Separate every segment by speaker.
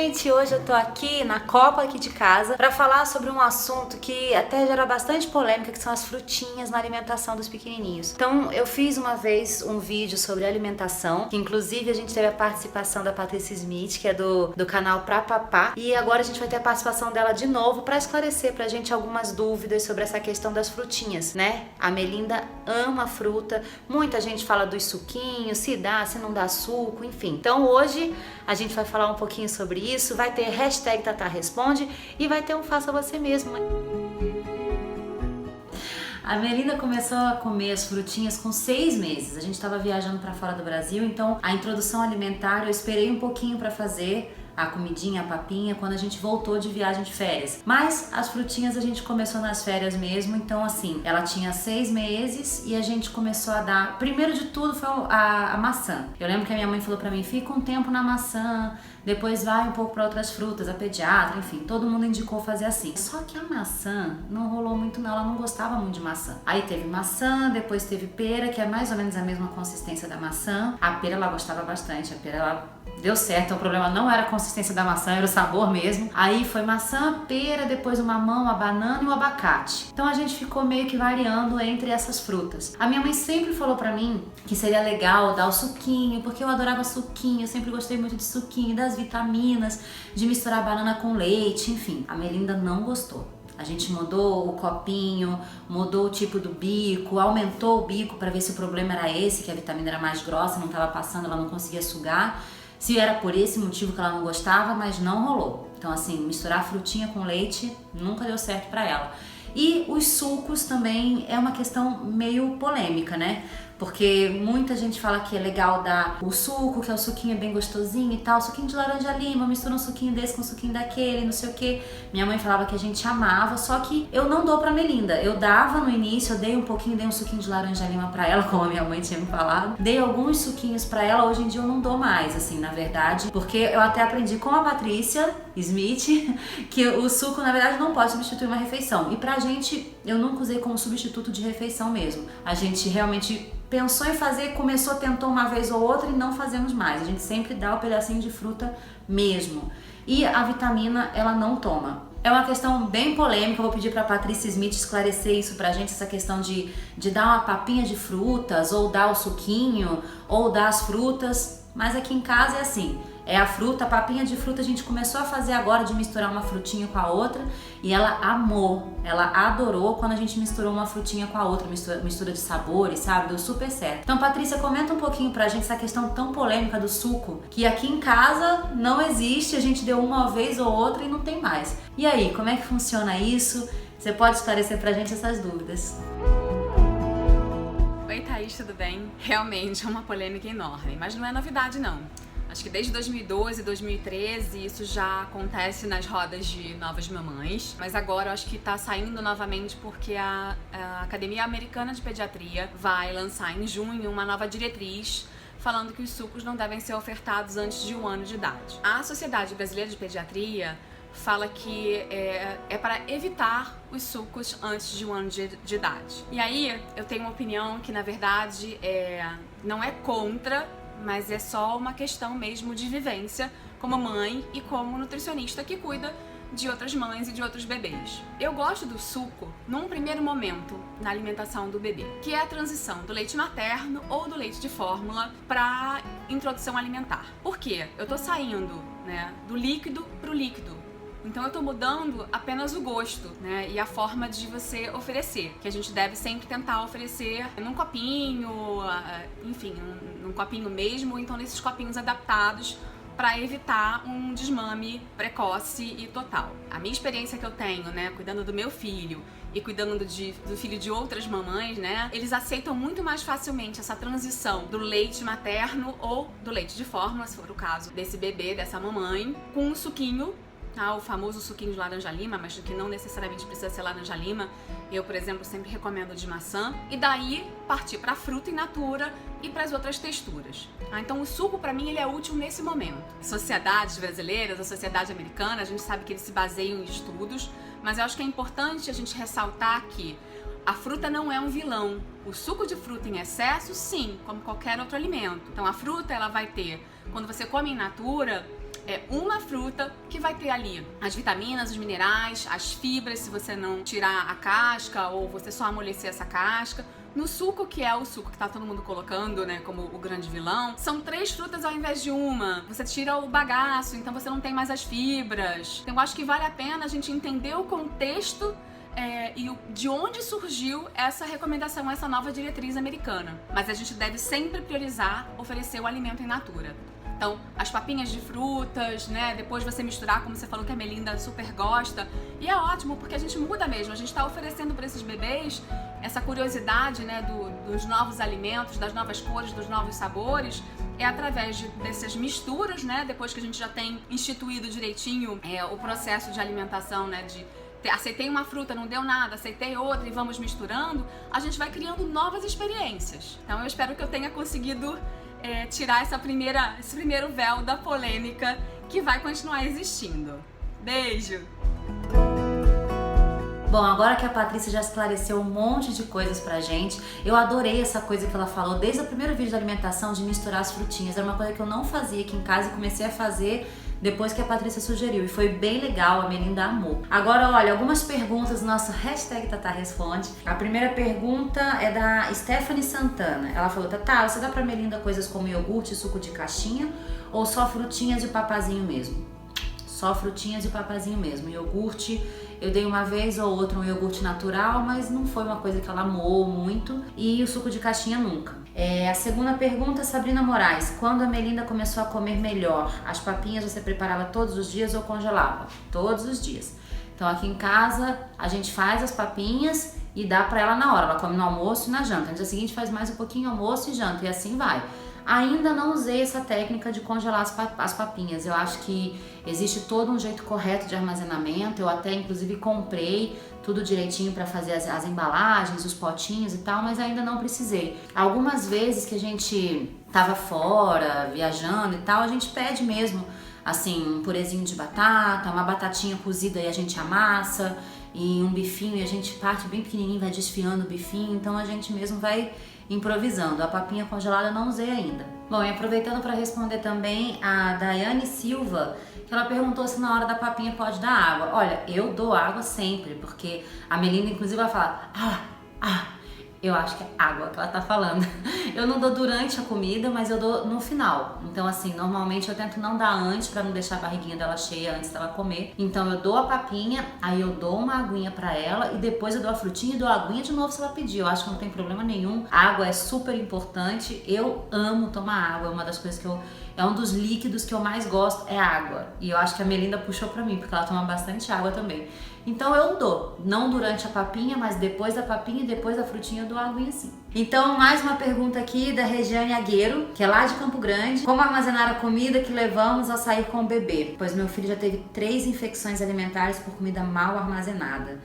Speaker 1: Gente, hoje eu tô aqui na copa aqui de casa pra falar sobre um assunto que até gera bastante polêmica, que são as frutinhas na alimentação dos pequenininhos. Então, eu fiz uma vez um vídeo sobre alimentação, que inclusive a gente teve a participação da Patrícia Smith, que é do canal Pra Papá, e agora a gente vai ter a participação dela de novo pra esclarecer pra gente algumas dúvidas sobre essa questão das frutinhas, né? A Melinda ama fruta, muita gente fala dos suquinhos, se dá, se não dá suco, enfim. Então, hoje a gente vai falar um pouquinho sobre isso, vai ter hashtag Tatá Responde e vai ter um Faça Você Mesmo. A Melinda começou a comer as frutinhas com 6 meses. A gente estava viajando para fora do Brasil, então a introdução alimentar eu esperei um pouquinho para fazer a comidinha, a papinha, quando a gente voltou de viagem de férias. Mas as frutinhas a gente começou nas férias mesmo, então assim, ela tinha 6 meses e a gente começou a dar, primeiro de tudo foi a maçã. Eu lembro que a minha mãe falou pra mim, fica um tempo na maçã, depois vai um pouco para outras frutas, a pediatra, enfim, todo mundo indicou fazer assim. Só que a maçã não rolou muito não, ela não gostava muito de maçã. Aí teve maçã, depois teve pera, que é mais ou menos a mesma consistência da maçã. A pera ela gostava bastante, a pera ela deu certo, o problema não era a consistência da maçã, era o sabor mesmo. Aí foi maçã, pera, depois o mamão, a banana e o abacate. Então a gente ficou meio que variando entre essas frutas. A minha mãe sempre falou pra mim que seria legal dar o suquinho, porque eu adorava suquinho, eu sempre gostei muito de suquinho, das vitaminas, de misturar banana com leite, enfim. A Melinda não gostou. A gente mudou o copinho, mudou o tipo do bico, aumentou o bico pra ver se o problema era esse, que a vitamina era mais grossa, não tava passando, ela não conseguia sugar. Se era por esse motivo que ela não gostava, mas não rolou. Então assim, misturar frutinha com leite nunca deu certo pra ela. E os sucos também é uma questão meio polêmica, né? Porque muita gente fala que é legal dar o suco, que é o suquinho bem gostosinho e tal, suquinho de laranja lima, mistura um suquinho desse com um suquinho daquele, não sei o que. Minha mãe falava que a gente amava, só que eu não dou pra Melinda. Eu dava no início, eu dei um pouquinho, dei um suquinho de laranja lima pra ela, como a minha mãe tinha me falado. Dei alguns suquinhos pra ela, hoje em dia eu não dou mais, assim, na verdade, porque eu até aprendi com a Patrícia Smith que o suco, na verdade, não pode substituir uma refeição. E pra gente, eu nunca usei como substituto de refeição mesmo. A gente realmente pensou em fazer, começou, tentou uma vez ou outra e não fazemos mais. A gente sempre dá o pedacinho de fruta mesmo. E a vitamina, ela não toma. É uma questão bem polêmica, eu vou pedir pra Patrícia Smith esclarecer isso pra gente, essa questão de dar uma papinha de frutas, ou dar o suquinho, ou dar as frutas. Mas aqui em casa é assim, é a fruta, a papinha de fruta a gente começou a fazer agora, de misturar uma frutinha com a outra, e ela amou, ela adorou quando a gente misturou uma frutinha com a outra, mistura de sabores, sabe? Deu super certo. Então, Patrícia, comenta um pouquinho pra gente essa questão tão polêmica do suco, que aqui em casa não existe, a gente deu uma vez ou outra e não tem mais. E aí, como é que funciona isso? Você pode esclarecer pra gente essas dúvidas?
Speaker 2: Oi, Thaís, tudo bem? Realmente é uma polêmica enorme, mas não é novidade não. Acho que desde 2012, 2013 isso já acontece nas rodas de novas mamães, mas agora eu acho que tá saindo novamente porque a Academia Americana de Pediatria vai lançar em junho uma nova diretriz falando que os sucos não devem ser ofertados antes de 1 ano de idade. A Sociedade Brasileira de Pediatria fala que é para evitar os sucos antes de 1 ano de idade. E aí eu tenho uma opinião que na verdade não é contra, mas é só uma questão mesmo de vivência como mãe e como nutricionista que cuida de outras mães e de outros bebês. Eu gosto do suco num primeiro momento na alimentação do bebê, que é a transição do leite materno ou do leite de fórmula para introdução alimentar. Por quê? Eu tô saindo, né, do líquido pro líquido. Então eu tô mudando apenas o gosto, né, e a forma de você oferecer, que a gente deve sempre tentar oferecer num copinho, enfim, num copinho mesmo, ou então nesses copinhos adaptados para evitar um desmame precoce e total. A minha experiência que eu tenho, né, cuidando do meu filho e cuidando do filho de outras mamães, né, eles aceitam muito mais facilmente essa transição do leite materno ou do leite de fórmula, se for o caso desse bebê, dessa mamãe, com um suquinho, o famoso suquinho de laranja-lima, mas que não necessariamente precisa ser laranja-lima. Eu, por exemplo, sempre recomendo de maçã. E daí partir para fruta in natura e para as outras texturas. Então o suco, para mim, ele é útil nesse momento. Sociedades brasileiras, a sociedade americana, a gente sabe que eles se baseiam em estudos, Mas eu acho que é importante a gente ressaltar que a fruta não é um vilão. O suco de fruta em excesso, sim, como qualquer outro alimento. Então a fruta, ela vai ter, quando você come in natura, é uma fruta que vai ter ali as vitaminas, os minerais, as fibras, se você não tirar a casca ou você só amolecer essa casca. No suco, que é o suco que tá todo mundo colocando, né, como o grande vilão, são 3 frutas ao invés de uma. Você tira o bagaço, então você não tem mais as fibras. Então eu acho que vale a pena a gente entender o contexto e de onde surgiu essa recomendação, essa nova diretriz americana. Mas a gente deve sempre priorizar oferecer o alimento in natura. Então, as papinhas de frutas, né? Depois você misturar, como você falou que a Melinda super gosta. E é ótimo, porque a gente muda mesmo. A gente está oferecendo para esses bebês essa curiosidade, né? Dos novos alimentos, das novas cores, dos novos sabores. É através dessas misturas, né? Depois que a gente já tem instituído direitinho o processo de alimentação, né? Aceitei uma fruta, não deu nada, aceitei outra e vamos misturando. A gente vai criando novas experiências. Então, eu espero que eu tenha conseguido tirar esse primeiro véu da polêmica que vai continuar existindo. Beijo!
Speaker 1: Bom, agora que a Patrícia já esclareceu um monte de coisas pra gente, eu adorei essa coisa que ela falou desde o primeiro vídeo de alimentação, de misturar as frutinhas. Era uma coisa que eu não fazia aqui em casa e comecei a fazer depois que a Patrícia sugeriu, e foi bem legal, a Melinda amou. Agora, olha, algumas perguntas no nosso hashtag Tatá Responde. A primeira pergunta é da Stephanie Santana. Ela falou: Tatá, você dá pra Melinda coisas como iogurte e suco de caixinha ou só frutinhas e papazinho mesmo? Só frutinhas e papazinho mesmo. Iogurte, eu dei uma vez ou outra um iogurte natural, mas não foi uma coisa que ela amou muito. E o suco de caixinha nunca. A segunda pergunta, Sabrina Moraes. Quando a Melinda começou a comer melhor, as papinhas você preparava todos os dias ou congelava? Todos os dias. Então aqui em casa a gente faz as papinhas e dá pra ela na hora. Ela come no almoço e na janta. No dia seguinte faz mais um pouquinho almoço e janta, e assim vai. Ainda não usei essa técnica de congelar as papinhas. Eu acho que existe todo um jeito correto de armazenamento. Eu até inclusive comprei tudo direitinho para fazer as embalagens, os potinhos e tal, mas ainda não precisei. Algumas vezes que a gente tava fora, viajando e tal, a gente pede mesmo, assim, um purezinho de batata, uma batatinha cozida e a gente amassa, e um bifinho e a gente parte bem pequenininho, vai desfiando o bifinho, então a gente mesmo vai improvisando. A papinha congelada eu não usei ainda. Bom, e aproveitando para responder também a Daiane Silva, que ela perguntou se na hora da papinha pode dar água. Olha, eu dou água sempre, porque a Melinda inclusive vai falar eu acho que é água que ela tá falando. Eu não dou durante a comida, mas eu dou no final. Então assim, normalmente eu tento não dar antes, pra não deixar a barriguinha dela cheia antes dela comer. Então eu dou a papinha, aí eu dou uma aguinha pra ela e depois eu dou a frutinha e dou a aguinha de novo se ela pedir. Eu acho que não tem problema nenhum. A água é super importante. Eu amo tomar água, é uma das coisas que é um dos líquidos que eu mais gosto, é água. E eu acho que a Melinda puxou pra mim, porque ela toma bastante água também. Então eu dou, não durante a papinha, mas depois da papinha e depois da frutinha eu dou aguinha assim. Então, mais uma pergunta aqui da Regiane Agueiro, que é lá de Campo Grande. Como armazenar a comida que levamos ao sair com o bebê? Pois meu filho já teve 3 infecções alimentares por comida mal armazenada.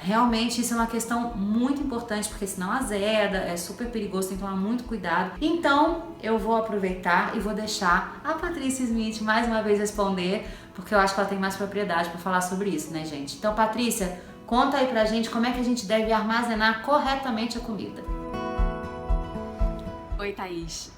Speaker 1: Realmente isso é uma questão muito importante, porque senão azeda, é super perigoso, tem que tomar muito cuidado. Então, eu vou aproveitar e vou deixar a Patrícia Smith mais uma vez responder, porque eu acho que ela tem mais propriedade para falar sobre isso, né, gente? Então, Patrícia, conta aí pra gente como é que a gente deve armazenar corretamente a comida.
Speaker 2: Oi, Thaís.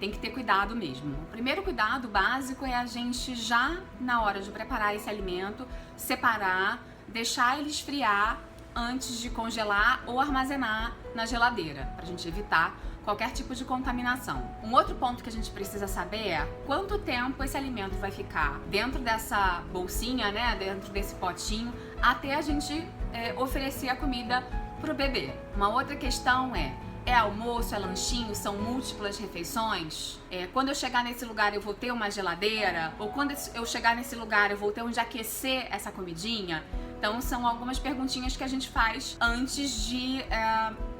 Speaker 2: Tem que ter cuidado mesmo. O primeiro cuidado básico é a gente já, na hora de preparar esse alimento, separar, deixar ele esfriar antes de congelar ou armazenar na geladeira, pra gente evitar qualquer tipo de contaminação. Um outro ponto que a gente precisa saber é quanto tempo esse alimento vai ficar dentro dessa bolsinha, né, dentro desse potinho, até a gente oferecer a comida pro bebê. Uma outra questão é almoço, é lanchinho, são múltiplas refeições? Quando eu chegar nesse lugar eu vou ter uma geladeira? Ou quando eu chegar nesse lugar eu vou ter onde aquecer essa comidinha? Então são algumas perguntinhas que a gente faz antes de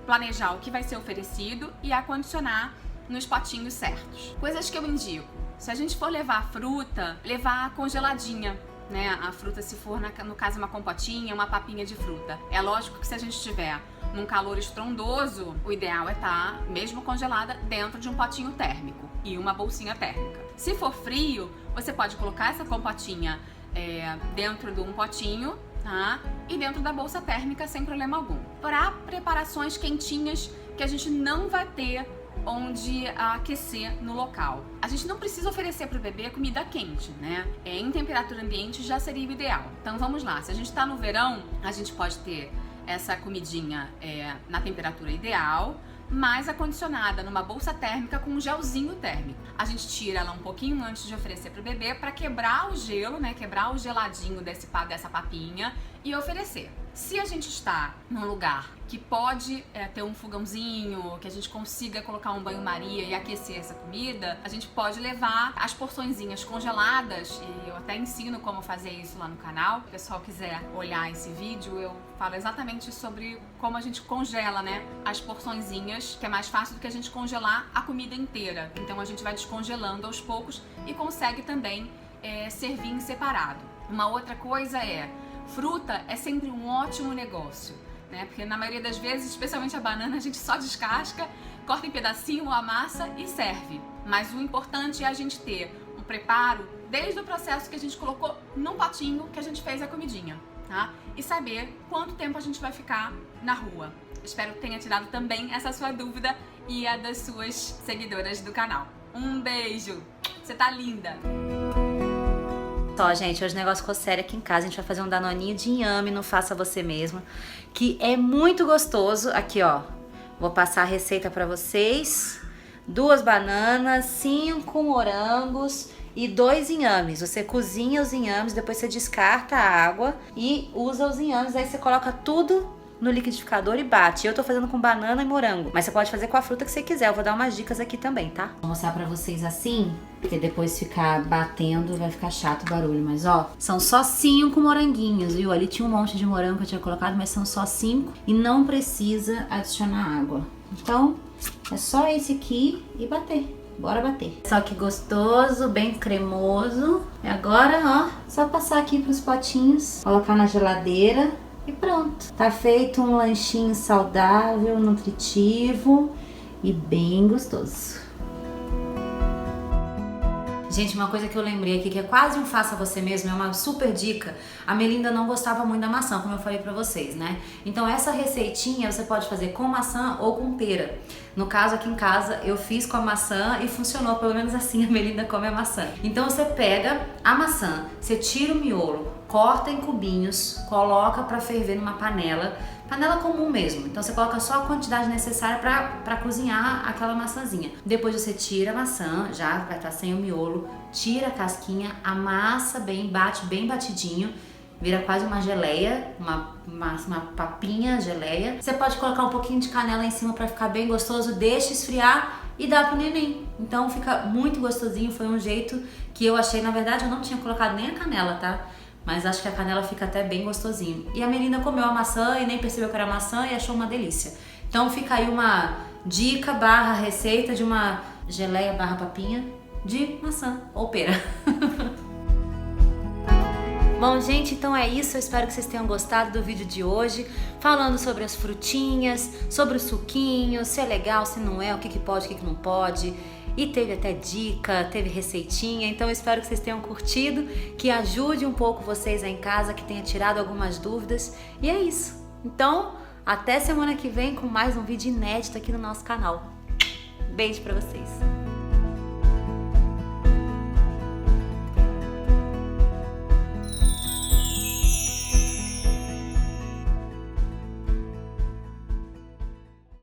Speaker 2: planejar o que vai ser oferecido e acondicionar nos potinhos certos. Coisas que eu indico: se a gente for levar fruta, levar congeladinha, né? A fruta, se for no caso uma compotinha, uma papinha de fruta. É lógico que se a gente estiver num calor estrondoso, o ideal é estar, mesmo congelada, dentro de um potinho térmico e uma bolsinha térmica. Se for frio, você pode colocar essa compotinha dentro de um potinho tá? E dentro da bolsa térmica sem problema algum. Para preparações quentinhas que a gente não vai ter onde aquecer no local. A gente não precisa oferecer para o bebê comida quente, né? Em temperatura ambiente já seria o ideal. Então vamos lá, se a gente está no verão, a gente pode ter essa comidinha na temperatura ideal, mais acondicionada numa bolsa térmica com um gelzinho térmico. A gente tira ela um pouquinho antes de oferecer para o bebê para quebrar o gelo, né? Quebrar o geladinho dessa papinha e oferecer. Se a gente está num lugar que pode ter um fogãozinho, que a gente consiga colocar um banho-maria e aquecer essa comida, a gente pode levar as porçõezinhas congeladas, e eu até ensino como fazer isso lá no canal. Se o pessoal quiser olhar esse vídeo, eu falo exatamente sobre como a gente congela, né, as porçõezinhas, que é mais fácil do que a gente congelar a comida inteira. Então a gente vai descongelando aos poucos e consegue também servir em separado. Uma outra coisa fruta é sempre um ótimo negócio, né? Porque na maioria das vezes, especialmente a banana, a gente só descasca, corta em pedacinho, amassa e serve. Mas o importante é a gente ter um preparo desde o processo que a gente colocou num potinho que a gente fez a comidinha, tá? E saber quanto tempo a gente vai ficar na rua. Espero que tenha tirado também essa sua dúvida e a das suas seguidoras do canal. Um beijo! Você tá linda!
Speaker 1: Só, gente, hoje o negócio ficou sério aqui em casa. A gente vai fazer um danoninho de inhame no Faça Você Mesmo, que é muito gostoso. Aqui, ó, vou passar a receita pra vocês. 2 bananas, 5 morangos e 2 inhames. Você cozinha os inhames, depois você descarta a água e usa os inhames. Aí você coloca tudo no liquidificador e bate. Eu tô fazendo com banana e morango, mas você pode fazer com a fruta que você quiser. Eu vou dar umas dicas aqui também, tá? Vou mostrar pra vocês assim, porque depois ficar batendo vai ficar chato o barulho. Mas ó, são só 5 moranguinhos, viu? Ali tinha um monte de morango que eu tinha colocado, mas são só 5 e não precisa adicionar água. Então, é só esse aqui e bater. Bora bater. Só que gostoso, bem cremoso. E agora, ó, só passar aqui pros potinhos, colocar na geladeira. E pronto, tá feito um lanchinho saudável, nutritivo e bem gostoso. Gente, uma coisa que eu lembrei aqui, que é quase um faça você mesmo, é uma super dica. A Melinda não gostava muito da maçã, como eu falei pra vocês, né? Então essa receitinha você pode fazer com maçã ou com pera. No caso, aqui em casa, eu fiz com a maçã e funcionou, pelo menos assim a Melinda come a maçã. Então você pega a maçã, você tira o miolo, corta em cubinhos, coloca pra ferver numa panela comum mesmo. Então você coloca só a quantidade necessária pra cozinhar aquela maçãzinha. Depois você tira a maçã, já vai estar sem o miolo, tira a casquinha, amassa bem, bate bem batidinho, vira quase uma geleia, uma papinha geleia. Você pode colocar um pouquinho de canela em cima pra ficar bem gostoso, deixa esfriar e dá pro neném. Então fica muito gostosinho, foi um jeito que eu achei. Na verdade eu não tinha colocado nem a canela, tá? Mas acho que a canela fica até bem gostosinho. E a Melinda comeu a maçã e nem percebeu que era maçã e achou uma delícia. Então fica aí uma dica / receita de uma geleia / papinha de maçã ou pera. Bom, gente, então é isso. Eu espero que vocês tenham gostado do vídeo de hoje, falando sobre as frutinhas, sobre o suquinho, se é legal, se não é, o que pode, o que não pode. E teve até dica, teve receitinha, então eu espero que vocês tenham curtido, que ajude um pouco vocês aí em casa, que tenha tirado algumas dúvidas. E é isso. Então, até semana que vem com mais um vídeo inédito aqui no nosso canal. Beijo pra vocês!